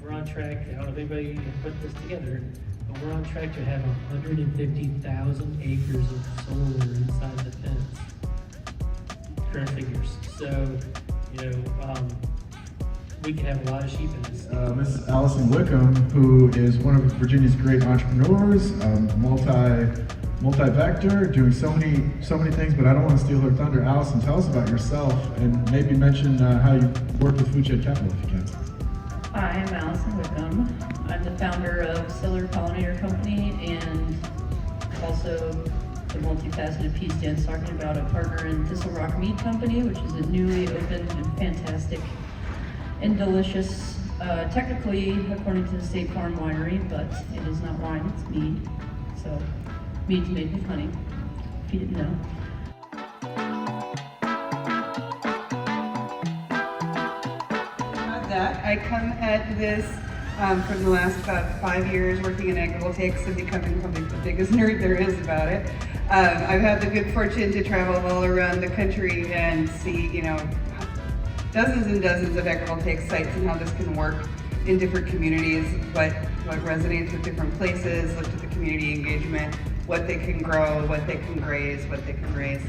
we're on track. I don't know if anybody put this together, but we're on track to have 150,000 acres of solar inside the fence. Current figures. So, we can have a lot of sheep in this. Miss Allison Wickham, who is one of Virginia's great entrepreneurs, multi-vector, doing so many things, but I don't want to steal her thunder. Allison, tell us about yourself and maybe mention how you work with Food Shed Capital if you can. Hi, I'm Allison Wickham. I'm the founder of Siller Pollinator Company and also the multifaceted piece Dan's talking about, a partner in Thistle Rock Meat Company, which is a newly opened and fantastic and delicious, technically according to the State Farm Winery, but it is not wine, it's mead. So mead's made with honey, if you didn't know. I come at this from the last about 5 years working in agrivoltaics and becoming probably the biggest nerd there is about it. I've had the good fortune to travel all around the country and see, dozens and dozens of agrivoltaic sites and how this can work in different communities, what resonates with different places, looked at the community engagement, what they can grow, what they can graze, what they can raise,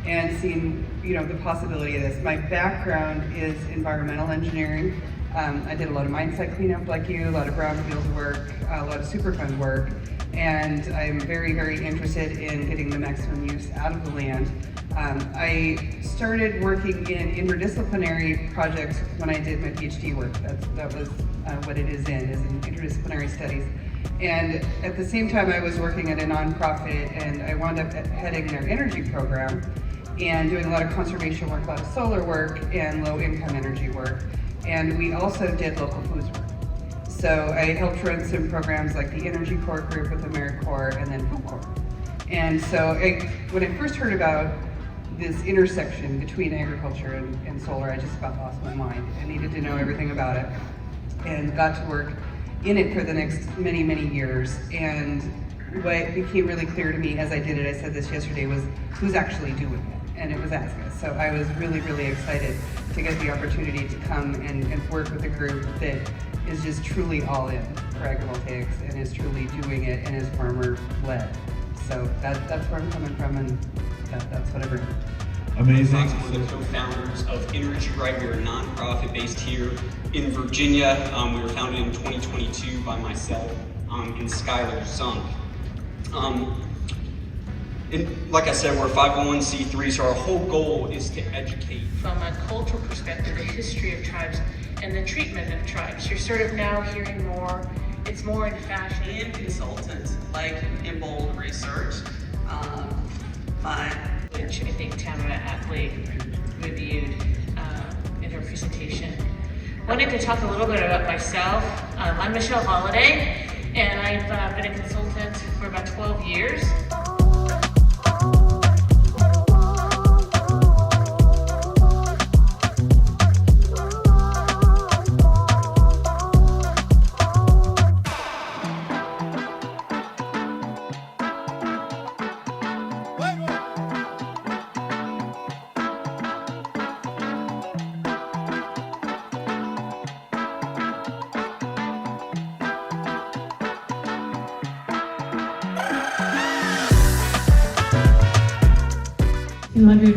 and seen, the possibility of this. My background is environmental engineering. I did a lot of mine site cleanup like you, a lot of brownfields work, a lot of Superfund work, and I'm very, very interested in getting the maximum use out of the land. I started working in interdisciplinary projects when I did my PhD work. That was what it is in interdisciplinary studies. And at the same time I was working at a nonprofit and I wound up heading their energy program and doing a lot of conservation work, a lot of solar work and low income energy work. And we also did local foods work. So I helped run some programs like the Energy Corps group with AmeriCorps and then Food Corps. And so when I first heard about this intersection between agriculture and solar, I just about lost my mind. I needed to know everything about it and got to work in it for the next many, many years. And what became really clear to me as I did it, I said this yesterday, was who's actually doing it, and it was ASCA. So I was really, really excited to get the opportunity to come and work with a group that is just truly all in for agrivoltaics and is truly doing it and is farmer-led. So that's where I'm coming from, and that's what I bring. Amazing. I'm one of the co-founders of Energy Right. We're a nonprofit based here in Virginia. We were founded in 2022 by myself and Skylar Zunk. And like I said, we're a 501c3, so our whole goal is to educate. From a cultural perspective, the history of tribes and the treatment of tribes. You're sort of now hearing more, it's more in fashion. And consultants, like in bold research, Which I think Tamara Athley reviewed in her presentation. Wanted to talk a little bit about myself. I'm Michelle Holiday, and I've been a consultant for about 12 years.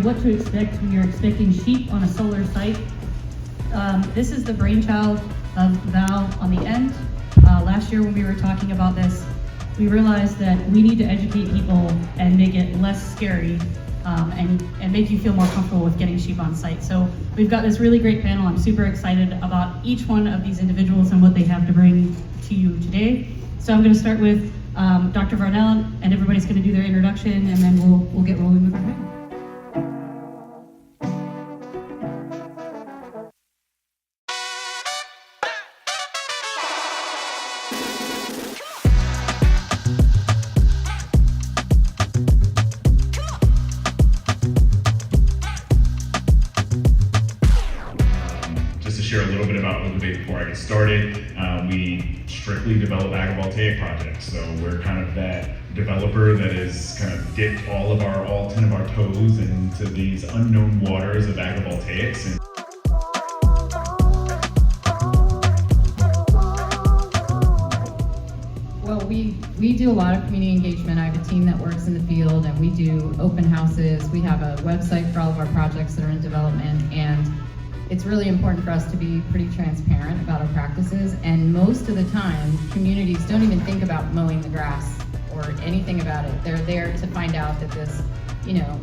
What to expect when you're expecting sheep on a solar site. This is the brainchild of Val on the end. Last year when we were talking about this, we realized that we need to educate people and make it less scary and make you feel more comfortable with getting sheep on site. So we've got this really great panel. I'm super excited about each one of these individuals and what they have to bring to you today. So I'm going to start with Dr. Varnell, and everybody's going to do their introduction, and then we'll get rolling with our panel. Share a little bit about Motivate before I get started. We strictly develop agrivoltaic projects, so we're kind of that developer that has kind of dipped all 10 of our toes into these unknown waters of agrivoltaics. we do a lot of community engagement. I have a team that works in the field, and we do open houses. We have a website for all of our projects that are in development, and it's really important for us to be pretty transparent about our practices. And most of the time, communities don't even think about mowing the grass or anything about it. They're there to find out that this,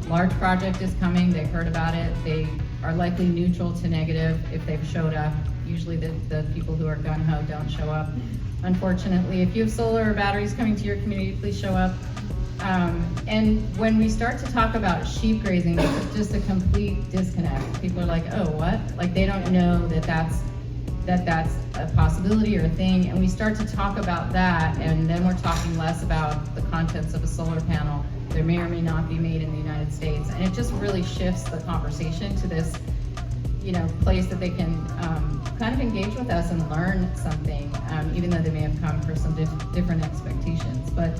large project is coming. They've heard about it. They are likely neutral to negative if they've showed up. Usually the people who are gung-ho don't show up. Unfortunately, if you have solar or batteries coming to your community, please show up. And when we start to talk about sheep grazing, it's just a complete disconnect. People are like, oh, what? Like, they don't know that that's a possibility or a thing. And we start to talk about that, and then we're talking less about the contents of a solar panel. There may or may not be made in the United States. And it just really shifts the conversation to this, place that they can kind of engage with us and learn something, even though they may have come for some different expectations. But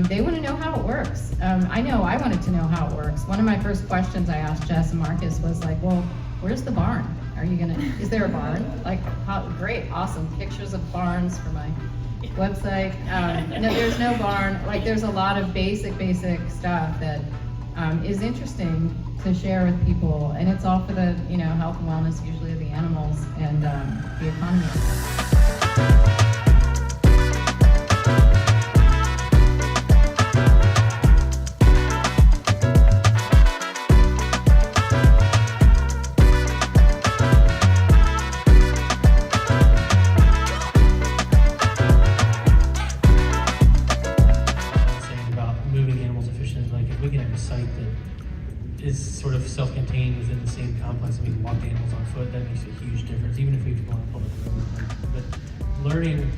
they want to know how it works. I know I wanted to know how it works. One of my first questions I asked Jess and Marcus was like, well, where's the barn? Is there a barn? Like, great, awesome, pictures of barns for my website. No, there's no barn. Like, there's a lot of basic stuff that is interesting to share with people, and it's all for the, health and wellness, usually of the animals and the economy. Sort of self-contained within the same complex, and we can walk the animals on foot. That makes a huge difference, even if we go on a public road. But learning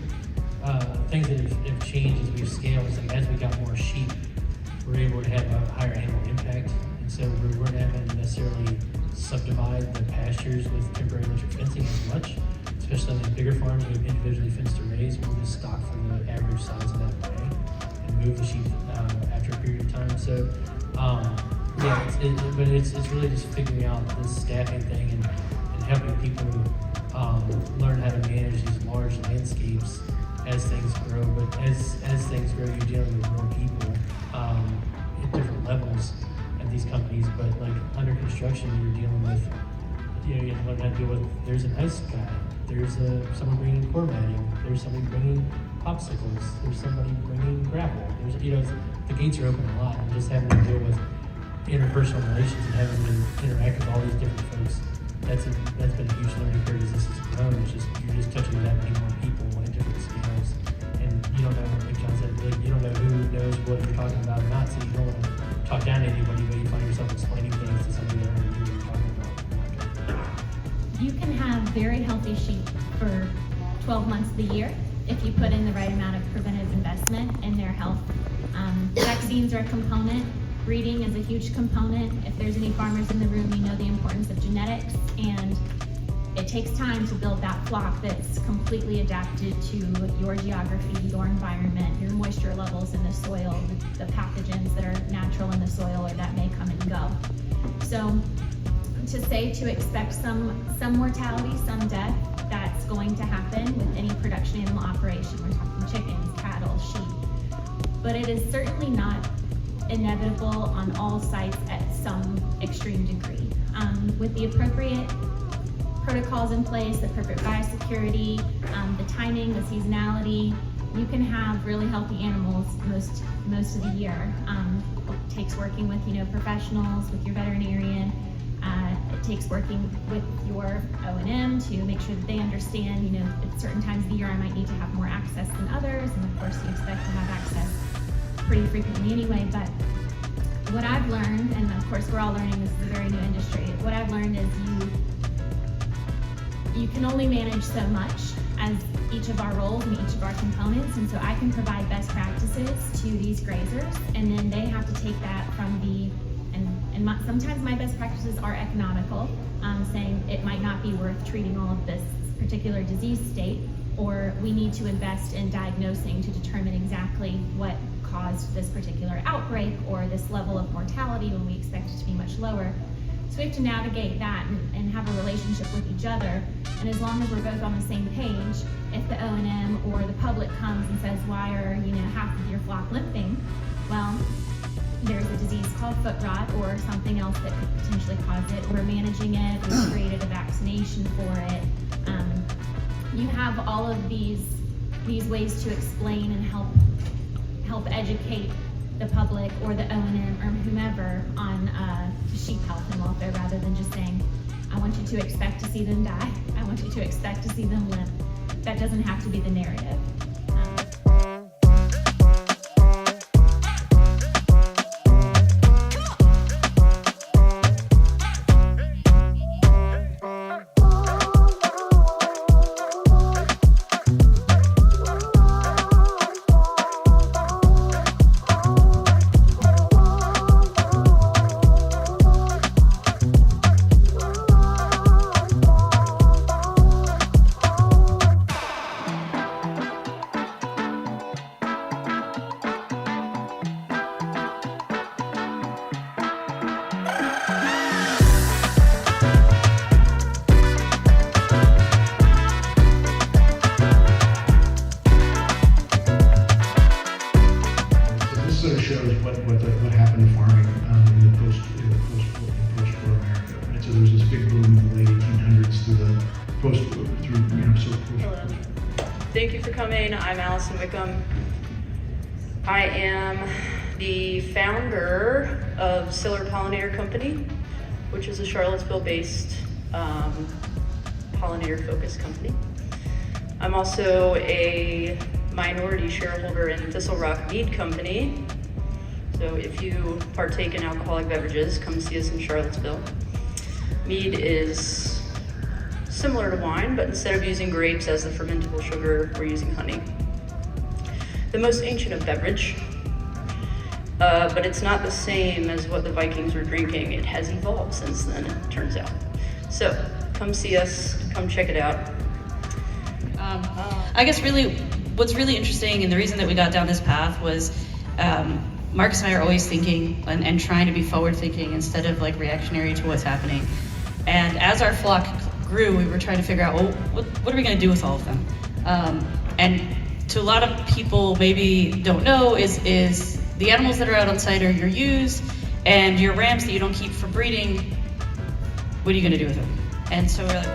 things that have changed as we've scaled, is like as we got more sheep, we're able to have a higher animal impact, and so we weren't having to necessarily subdivide the pastures with temporary electric fencing as much, especially on the bigger farms we have individually fenced arrays. We'll just stock for the average size of that array and move the sheep after a period of time. So. But it's really just figuring out this staffing thing and helping people learn how to manage these large landscapes as things grow. But as things grow, you're dealing with more people at different levels at these companies. But like under construction, you're dealing with, you have to learn how to deal with, there's an ice guy, there's someone bringing core matting, there's somebody bringing popsicles, there's somebody bringing gravel. There's, the gates are open a lot, and just having to deal with interpersonal relations and having to interact with all these different folks, that's been a huge learning curve as this has grown. It's just, you're just touching that many more people at different scales, and you don't know, like John said, like, you don't know who knows what you're talking about or not, so you don't want to talk down to anybody, but you find yourself explaining things to somebody that already knew what you're talking about. You can have very healthy sheep for 12 months of the year if you put in the right amount of preventive investment in their health. Vaccines are a component. Breeding is a huge component. If there's any farmers in the room, you know the importance of genetics, and it takes time to build that flock that's completely adapted to your geography, your environment, your moisture levels in the soil, the pathogens that are natural in the soil or that may come and go. So to expect some mortality, some death, that's going to happen with any production animal operation. We're talking chickens, cattle, sheep. But it is certainly not inevitable on all sites at some extreme degree. With the appropriate protocols in place, the appropriate biosecurity, the timing, the seasonality, you can have really healthy animals most of the year. It takes working with professionals, with your veterinarian. It takes working with your O&M to make sure that they understand, at certain times of the year I might need to have more access than others, and of course you expect to have access pretty frequently anyway. But what I've learned, and of course we're all learning, this is a very new industry, what I've learned is you can only manage so much as each of our roles and each of our components, and so I can provide best practices to these grazers, and then they have to take that from sometimes my best practices are economical, saying it might not be worth treating all of this particular disease state, or we need to invest in diagnosing to determine exactly what caused this particular outbreak or this level of mortality when we expect it to be much lower. So we have to navigate that and have a relationship with each other. And as long as we're both on the same page, if the O&M or the public comes and says, why are, half of your flock limping? Well, there's a disease called foot rot or something else that could potentially cause it. We're managing it, we've created a vaccination for it. You have all of these ways to explain and help educate the public or the owner or whomever on sheep health and welfare, rather than just saying, I want you to expect to see them die. I want you to expect to see them limp. That doesn't have to be the narrative. Shows what happened to farming in the post-war America. Right? So there was this big boom in the late 1800s through the post. Thank you for coming. I'm Allison Wickham. I am the founder of Siller Pollinator Company, which is a Charlottesville-based pollinator-focused company. I'm also a minority shareholder in Thistle Rock Mead Company. So if you partake in alcoholic beverages, come see us in Charlottesville. Mead is similar to wine, but instead of using grapes as the fermentable sugar, we're using honey. The most ancient of beverage, but it's not the same as what the Vikings were drinking. It has evolved since then, it turns out. So come see us, come check it out. I guess really, what's really interesting and the reason that we got down this path was Marcus and I are always thinking and trying to be forward thinking instead of like reactionary to what's happening. And as our flock grew, we were trying to figure out, well, what are we gonna do with all of them? And to a lot of people maybe don't know is the animals that are out on site are your ewes and your rams that you don't keep for breeding, what are you gonna do with them? And so we're like,